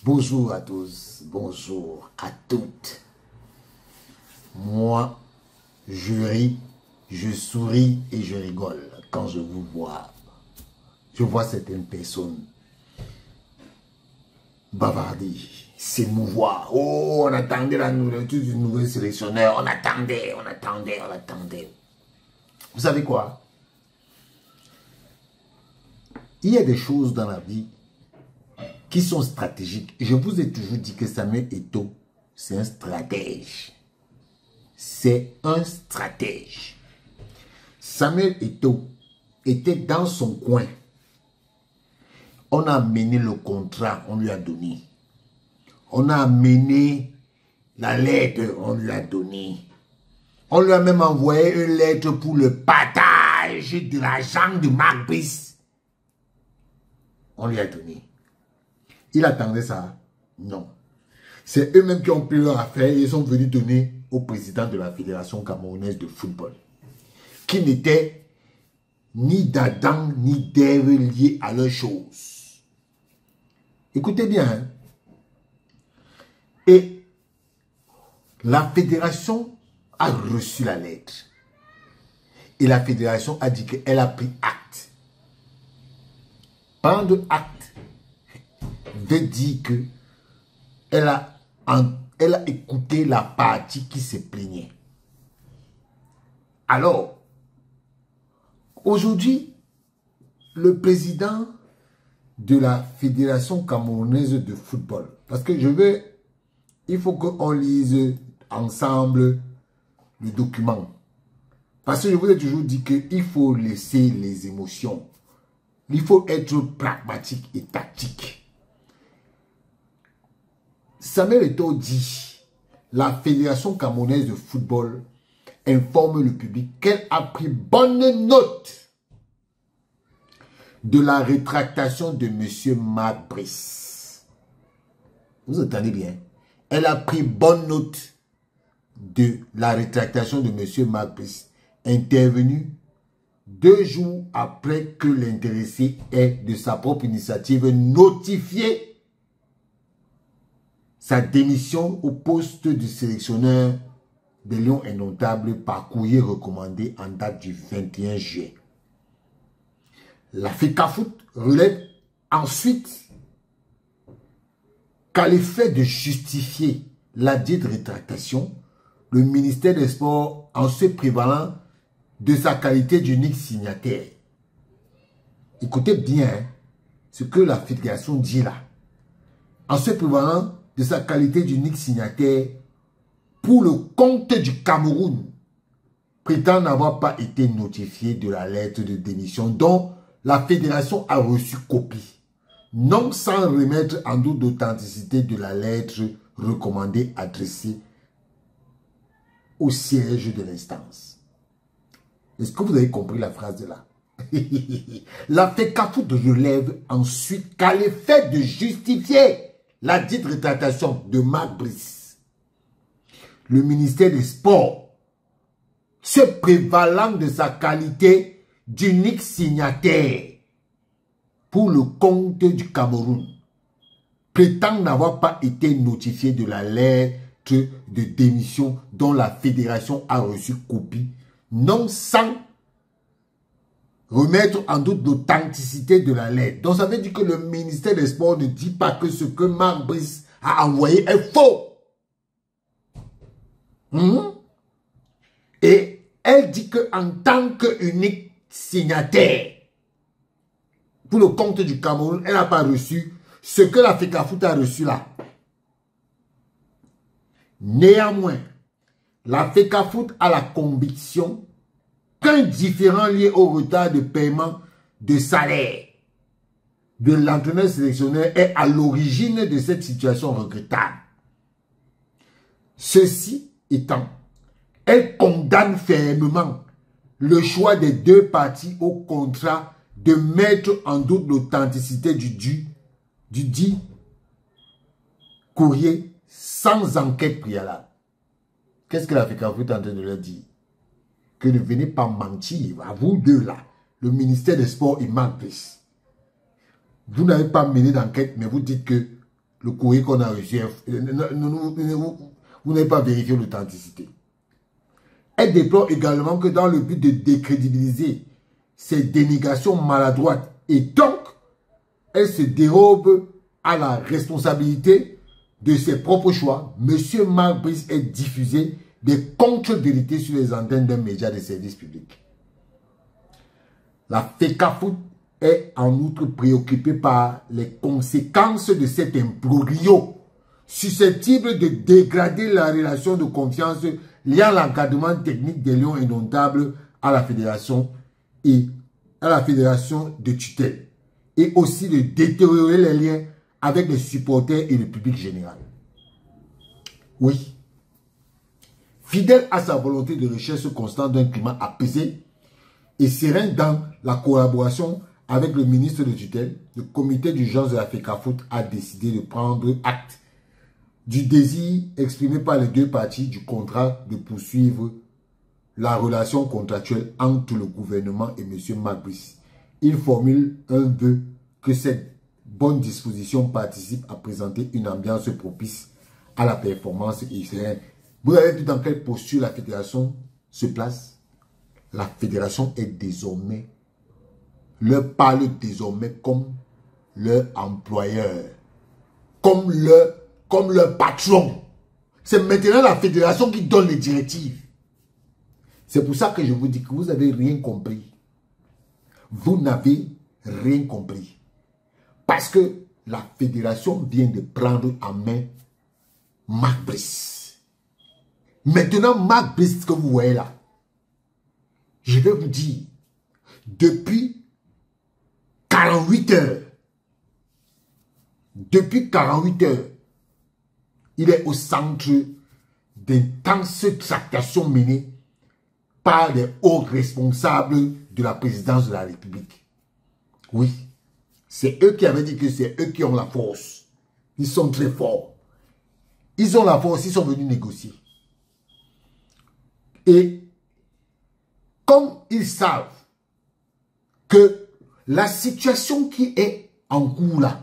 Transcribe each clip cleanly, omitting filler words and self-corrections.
Bonjour à tous, bonjour à toutes. Moi, je ris, je souris et je rigole quand je vous vois. Je vois certaines personnes bavarder, s'émouvoir. Oh, on attendait la nouvelle du nouveau sélectionneur. On attendait. Vous savez quoi? Il y a des choses dans la vie qui sont stratégiques. Je vous ai toujours dit que Samuel Eto'o, c'est un stratège. C'est un stratège. Samuel Eto'o était dans son coin. On a amené le contrat, on lui a donné. On a amené la lettre, on lui a donné. On lui a même envoyé une lettre pour le partage de l'argent de Marc Brice. On lui a donné. Il attendait ça? Non. C'est eux-mêmes qui ont pris leur affaire et ils sont venus donner au président de la Fédération camerounaise de football, qui n'était ni d'Adam ni d'Ève liés à leurs choses. Écoutez bien. Hein? Et la fédération a reçu la lettre. Et la fédération a dit qu'elle a pris acte. Prendre acte veut dire que elle a écouté la partie qui se plaignait. Alors, aujourd'hui, le président de la Fédération camerounaise de football, parce que il faut qu'on lise ensemble le document. Parce que je vous ai toujours dit qu'il faut laisser les émotions. Il faut être pragmatique et tactique. Samuel Eto'o dit, la Fédération camerounaise de football informe le public qu'elle a pris bonne note de la rétractation de M. Marc Brice. Vous entendez bien? Elle a pris bonne note de la rétractation de M. Marc Brice, intervenu 2 jours après que l'intéressé ait de sa propre initiative notifié sa démission au poste de sélectionneur des Lions Indomptables par courrier recommandé en date du 21 juillet. La FECAFOOT relève ensuite qu'à l'effet de justifier la dite rétractation, le ministère des Sports, en se prévalant de sa qualité d'unique signataire. Écoutez bien ce que la fédération dit là. En se prévalant de sa qualité d'unique signataire pour le compte du Cameroun, prétend n'avoir pas été notifié de la lettre de démission dont la fédération a reçu copie, non sans remettre en doute l'authenticité de la lettre recommandée adressée au siège de l'instance. Est-ce que vous avez compris la phrase de là? La FECAFOOT relève ensuite qu'à l'effet de justifier la dite rétractation de Marc Brice, le ministère des Sports, se prévalant de sa qualité d'unique signataire pour le compte du Cameroun, prétend n'avoir pas été notifié de la lettre de démission dont la fédération a reçu copie, non sans remettre en doute l'authenticité de la lettre. Donc ça veut dire que le ministère des Sports ne dit pas que ce que Marc Brice a envoyé est faux. Et elle dit qu'en tant qu'unique signataire pour le compte du Cameroun, elle n'a pas reçu ce que la FECAFOOT a reçu là. Néanmoins, la FECAFOOT a la conviction qu'un différend lié au retard de paiement de salaire de l'entraîneur sélectionneur est à l'origine de cette situation regrettable. Ceci étant, elle condamne fermement le choix des 2 parties au contrat de mettre en doute l'authenticité du dit courrier sans enquête préalable. Qu'est-ce que la FECAFOOT est en train de leur dire? Que ne venez pas mentir à vous deux là, le ministère des Sports et Marc Brice. Vous n'avez pas mené d'enquête, mais vous dites que le courrier qu'on a reçu, vous n'avez pas vérifié l'authenticité. Elle déplore également que dans le but de décrédibiliser ces dénégations maladroites et donc, elle se dérobe à la responsabilité de ses propres choix. M. Marc Brice est diffusé des contre-vérités sur les antennes d'un média de service public. La FECAFOOT est en outre préoccupée par les conséquences de cet imbroglio susceptible de dégrader la relation de confiance liant l'encadrement technique des lions indomptables à la fédération et à la fédération de tutelle et aussi de détériorer les liens avec les supporters et le public général. Oui. Fidèle à sa volonté de recherche constante d'un climat apaisé et serein dans la collaboration avec le ministre de tutelle, le comité d'urgence de la FECAFOOT a décidé de prendre acte du désir exprimé par les deux parties du contrat de poursuivre la relation contractuelle entre le gouvernement et M. Marc Brice. Il formule un vœu que cette bonne disposition participe à présenter une ambiance propice à la performance et sereine. Vous avez vu dans quelle posture la fédération se place? La fédération est désormais, leur parle désormais comme leur employeur, comme leur patron. C'est maintenant la fédération qui donne les directives. C'est pour ça que je vous dis que vous n'avez rien compris. Vous n'avez rien compris. Parce que la fédération vient de prendre en main Marc Brice. Maintenant, Marc Brice que vous voyez là, je vais vous dire, depuis 48 heures, il est au centre d'intenses tractations menées par les hauts responsables de la présidence de la République. Oui, c'est eux qui avaient dit que c'est eux qui ont la force. Ils sont très forts. Ils ont la force, ils sont venus négocier. Et comme ils savent que la situation qui est en cours là,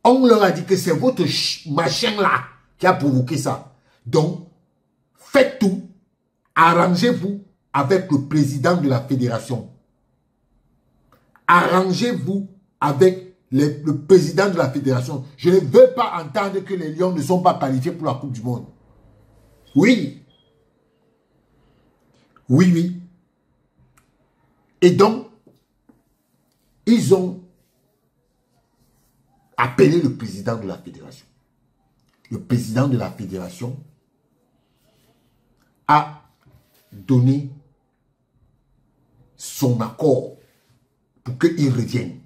on leur a dit que c'est votre machin là qui a provoqué ça. Donc, faites tout, arrangez-vous avec le président de la fédération. Arrangez-vous avec le président de la fédération. Je ne veux pas entendre que les Lions ne sont pas qualifiés pour la Coupe du Monde. Oui. Oui, oui. Et donc, ils ont appelé le président de la fédération. Le président de la fédération a donné son accord pour qu'il revienne.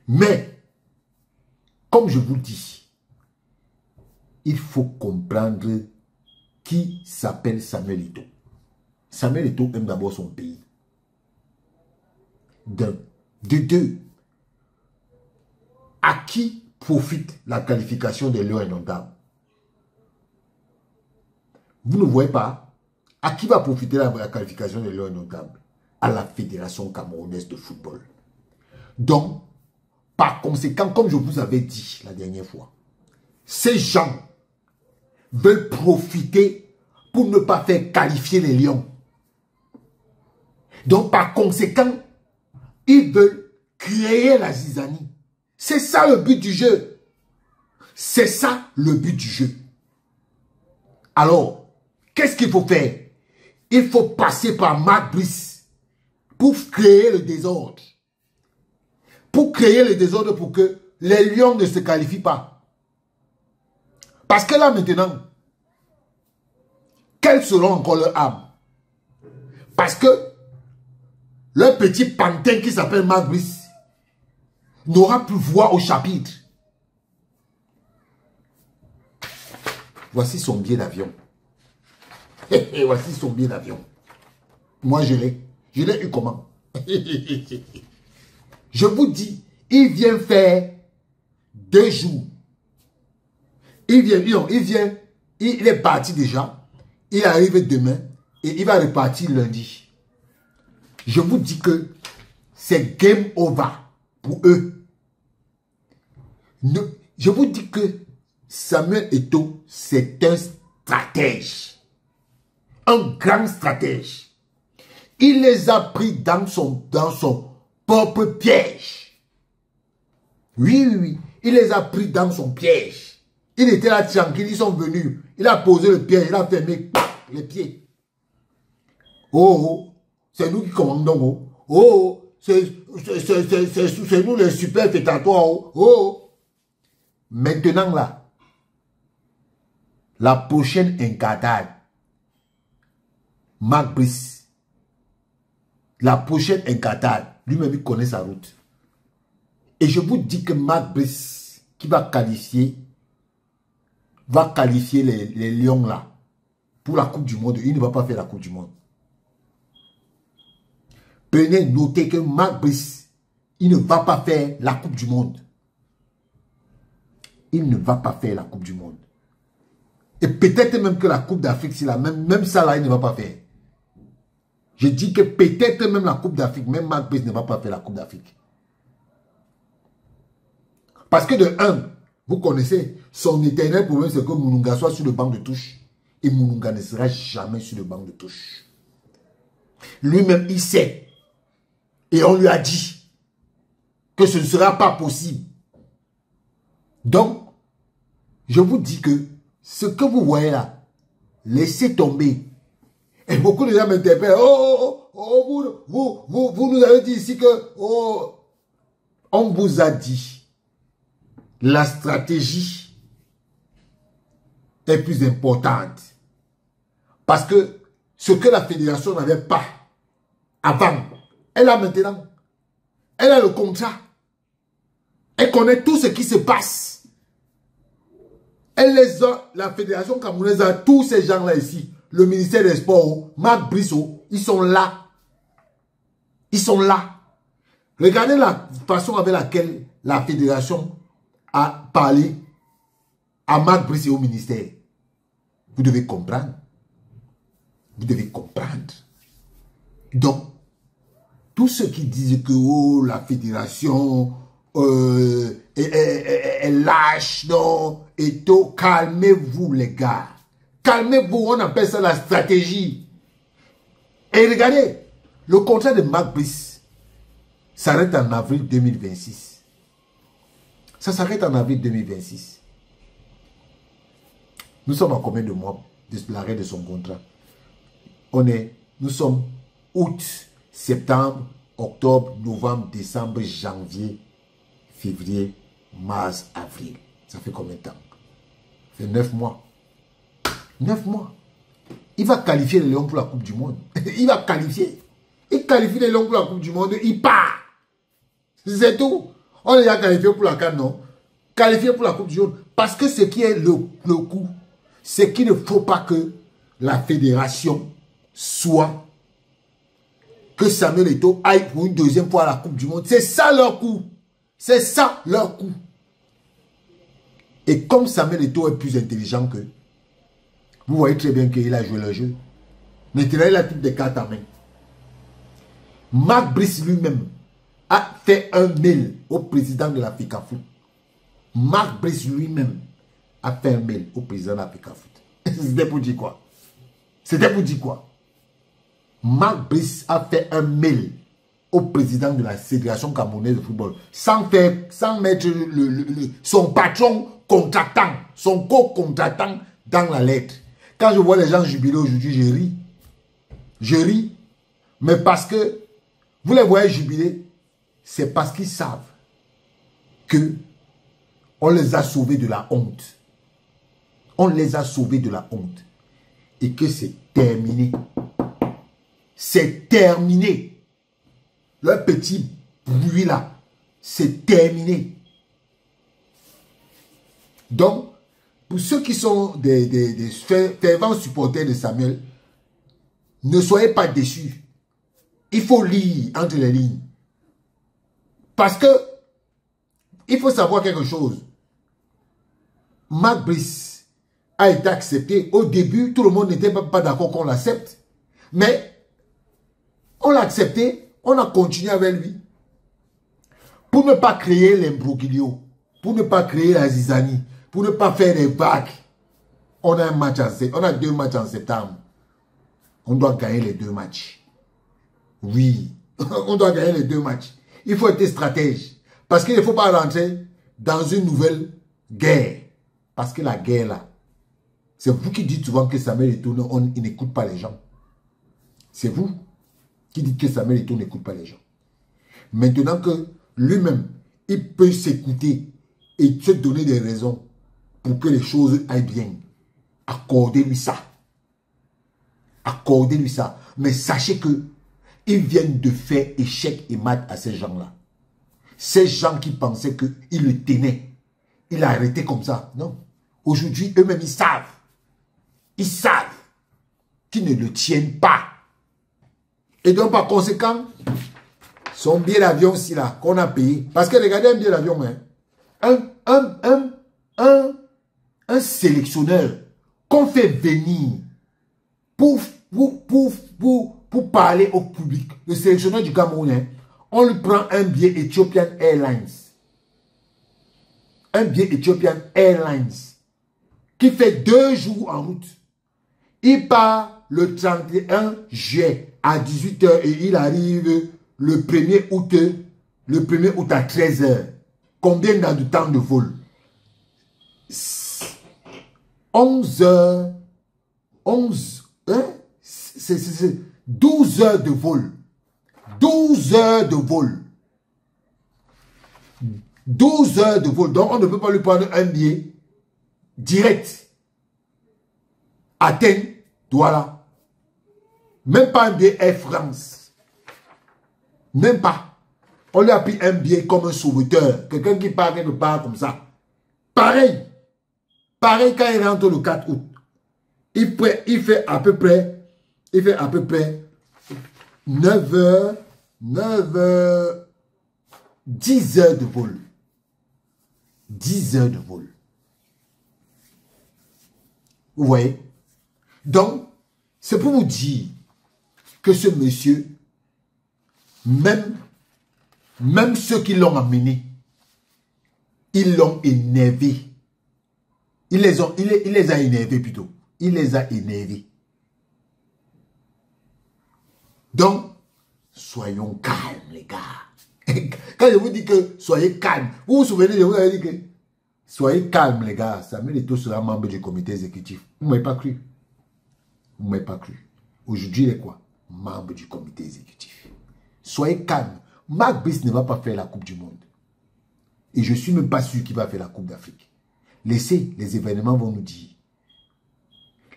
Mais, comme je vous dis, il faut comprendre qui s'appelle Samuel Eto'o. Samuel Eto'o aime d'abord son pays. De deux, à qui profite la qualification des Lions indomptables? Vous ne voyez pas? À qui va profiter la qualification des Lions indomptables? À la Fédération camerounaise de football. Donc, par conséquent, comme je vous avais dit la dernière fois, ces gens veulent profiter pour ne pas faire qualifier les Lions. Donc, par conséquent, ils veulent créer la zizanie. C'est ça le but du jeu. C'est ça le but du jeu. Alors, qu'est-ce qu'il faut faire? Il faut passer par Marc Brice pour créer le désordre. Pour créer le désordre pour que les Lions ne se qualifient pas. Parce que là maintenant, quelles seront encore leurs âmes? Parce que le petit pantin qui s'appelle Marc Brice n'aura plus voix au chapitre. Voici son billet d'avion. Voici son billet d'avion. Moi, je l'ai. Je l'ai eu comment? Je vous dis, il vient faire 2 jours. Il est parti déjà. Il arrive demain et il va repartir lundi. Je vous dis que c'est game over pour eux. Je vous dis que Samuel Eto'o, c'est un stratège. Un grand stratège. Il les a pris dans son propre piège. Oui. Il les a pris dans son piège. Il était là tranquille, ils sont venus. Il a posé le piège, il a fermé les pieds. Oh, c'est nous qui commandons. Oh, c'est nous les super fétatoires. Oh. Maintenant là, la prochaine incartade, Marc Brice, la prochaine incartade, lui-même il connaît sa route. Et je vous dis que Marc Brice, qui va qualifier les Lions là, pour la Coupe du Monde, il ne va pas faire la Coupe du Monde. Prenez, notez que Marc Brice, il ne va pas faire la Coupe du Monde. Il ne va pas faire la Coupe du Monde. Et peut-être même que la Coupe d'Afrique, c'est la même ça là, il ne va pas faire. Je dis que peut-être même la Coupe d'Afrique, même Marc Brice ne va pas faire la Coupe d'Afrique. Parce que de un, vous connaissez, son éternel problème, c'est que Mounouga soit sur le banc de touche. Et Mounouga ne sera jamais sur le banc de touche. Lui-même, il sait. Et on lui a dit que ce ne sera pas possible. Donc, je vous dis que ce que vous voyez là, laissez tomber. Et beaucoup de gens m'interpellent. Vous nous avez dit ici que on vous a dit la stratégie est plus importante. Parce que ce que la fédération n'avait pas avant, elle a maintenant. Elle a le contrat. Elle connaît tout ce qui se passe. Elle les a, la fédération camerounaise a tous ces gens-là ici. Le ministère des Sports, Marc Brissot, ils sont là. Ils sont là. Regardez la façon avec laquelle la fédération a parlé à Marc Brissot au ministère. Vous devez comprendre. Vous devez comprendre. Donc, tous ceux qui disent que la fédération est lâche, non, et tout, calmez-vous les gars. Calmez-vous, on appelle ça la stratégie. Et regardez, le contrat de Marc Brice s'arrête en avril 2026. Ça s'arrête en avril 2026. Nous sommes à combien de mois de l'arrêt de son contrat? Nous sommes août, septembre, octobre, novembre, décembre, janvier, février, mars, avril. Ça fait combien de temps? Ça fait 9 mois. 9 mois. Il va qualifier les Lions pour la Coupe du Monde. Il va qualifier. Il qualifie les Lions pour la Coupe du Monde. Il part. C'est tout. On est déjà qualifié pour la CAN, non? Qualifié pour la Coupe du Monde. Parce que ce qui est le coup, c'est qu'il ne faut pas que la fédération soit, que Samuel Eto'o aille pour une deuxième fois à la Coupe du Monde. C'est ça leur coup. C'est ça leur coup. Et comme Samuel Eto'o est plus intelligent qu'eux, vous voyez très bien qu'il a joué le jeu. Maintenant, il a toutes des cartes en main. Marc Brice lui-même a fait un mail au président de la FECAFOOT. Marc Brice lui-même a fait un mail au président de la FECAFOOT. C'était pour dire quoi? C'était pour dire quoi? Marc Brice a fait un mail au président de la Fédération camerounaise de football sans mettre son patron contractant, son co-contractant dans la lettre. Quand je vois les gens jubiler aujourd'hui, je ris. Je ris. Mais parce que vous les voyez jubiler, c'est parce qu'ils savent que on les a sauvés de la honte. On les a sauvés de la honte. Et que c'est terminé. C'est terminé. Le petit bruit là, c'est terminé. Donc, pour ceux qui sont des fervents supporters de Samuel, ne soyez pas déçus. Il faut lire entre les lignes. Parce que, il faut savoir quelque chose. Marc Brice a été accepté. Au début, tout le monde n'était pas d'accord qu'on l'accepte. Mais, on l'a accepté, on a continué avec lui. pour ne pas créer l'imbroglio, pour ne pas créer la zizanie, pour ne pas faire des vagues. On a 2 matchs en septembre. On doit gagner les 2 matchs. Oui, on doit gagner les 2 matchs. Il faut être stratège. Parce qu'il ne faut pas rentrer dans une nouvelle guerre. Parce que la guerre là, c'est vous qui dites souvent que Samuel Eto'o il n'écoute pas les gens. C'est vous qui dites que Samuel Eto'o n'écoute pas les gens. Maintenant que lui-même, il peut s'écouter et se donner des raisons pour que les choses aillent bien. Accordez-lui ça. Accordez-lui ça. Mais sachez que ils viennent de faire échec et mat à ces gens-là. Ces gens qui pensaient qu'il le tenait. Il a arrêté comme ça. Non. Aujourd'hui, eux-mêmes, ils savent. Ils savent qu'ils ne le tiennent pas. Et donc, par conséquent, son billet d'avion aussi là, qu'on a payé. Parce que regardez un billet d'avion, hein. Un sélectionneur qu'on fait venir pour parler au public, le sélectionneur du Cameroun, hein, on lui prend un billet Ethiopian Airlines. Un billet Ethiopian Airlines qui fait 2 jours en route. Il part le 31 juillet à 18 h et il arrive le 1er août à 13 h. Combien dans du temps de vol? 11 h. 12 heures de vol. 12 heures de vol. 12 heures de vol. Donc, on ne peut pas lui prendre un billet direct. Athènes, Douala. Même pas un billet Air France. Même pas. On lui a pris un billet comme un sauveteur. Quelqu'un qui part, qui ne part comme ça. Pareil. Pareil quand il rentre le 4 août. Il fait à peu près 9 heures, 10 heures de vol. 10 heures de vol. Vous voyez? Donc, c'est pour vous dire que ce monsieur, même ceux qui l'ont amené, ils l'ont énervé. Il les a énervés plutôt. Il les a énervés. Donc, soyons calmes, les gars. Quand je vous dis que soyez calmes, vous vous souvenez, je vous avais dit que soyez calmes, les gars. Samuel Eto'o sera membre du comité exécutif. Vous ne m'avez pas cru. Vous ne m'avez pas cru. Aujourd'hui, il est quoi? Membre du comité exécutif. Soyez calmes. Marc Brice ne va pas faire la Coupe du Monde. Et je ne suis même pas sûr qu'il va faire la Coupe d'Afrique. Laissez, les événements vont nous dire.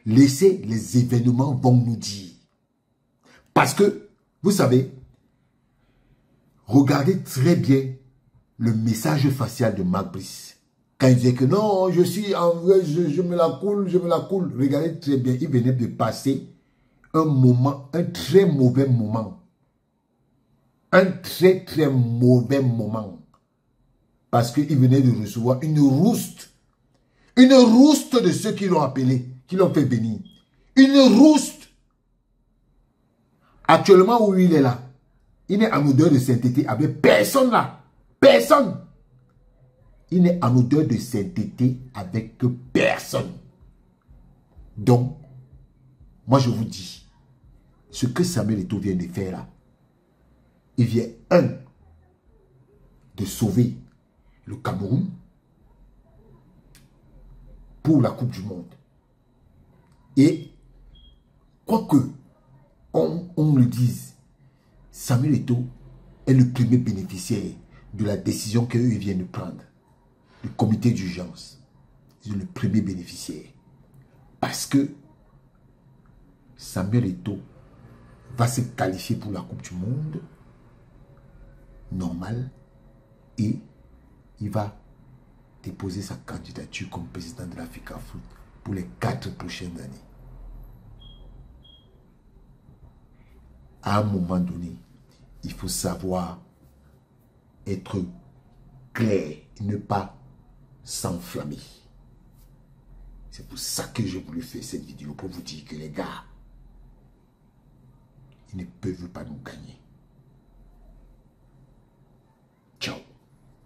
Laissez, les événements vont nous dire. Parce que, vous savez, regardez très bien le message facial de Marc Brice. Quand il disait que non, je suis en vrai, je me la coule, je me la coule. Regardez très bien, il venait de passer un moment, un très mauvais moment. Un très très mauvais moment. Parce qu'il venait de recevoir une rouste. Une rouste de ceux qui l'ont appelé, qui l'ont fait venir. Une rouste. Actuellement où il est là, il est en odeur de sainteté avec personne là. Personne. Il est en odeur de sainteté avec personne. Donc, moi je vous dis, ce que Samuel Eto'o vient de faire là, il vient, de sauver le Cameroun pour la Coupe du Monde. Et, quoi que on le dise, Samuel Eto'o est le premier bénéficiaire de la décision qu'eux viennent de prendre. Le comité d'urgence. C'est le premier bénéficiaire. Parce que Samuel Eto'o va se qualifier pour la Coupe du Monde normal et il va déposer sa candidature comme président de l'Africa Foot pour les 4 prochaines années. À un moment donné, il faut savoir être clair et ne pas s'enflammer. C'est pour ça que je voulais faire cette vidéo, pour vous dire que les gars, ils ne peuvent pas nous gagner.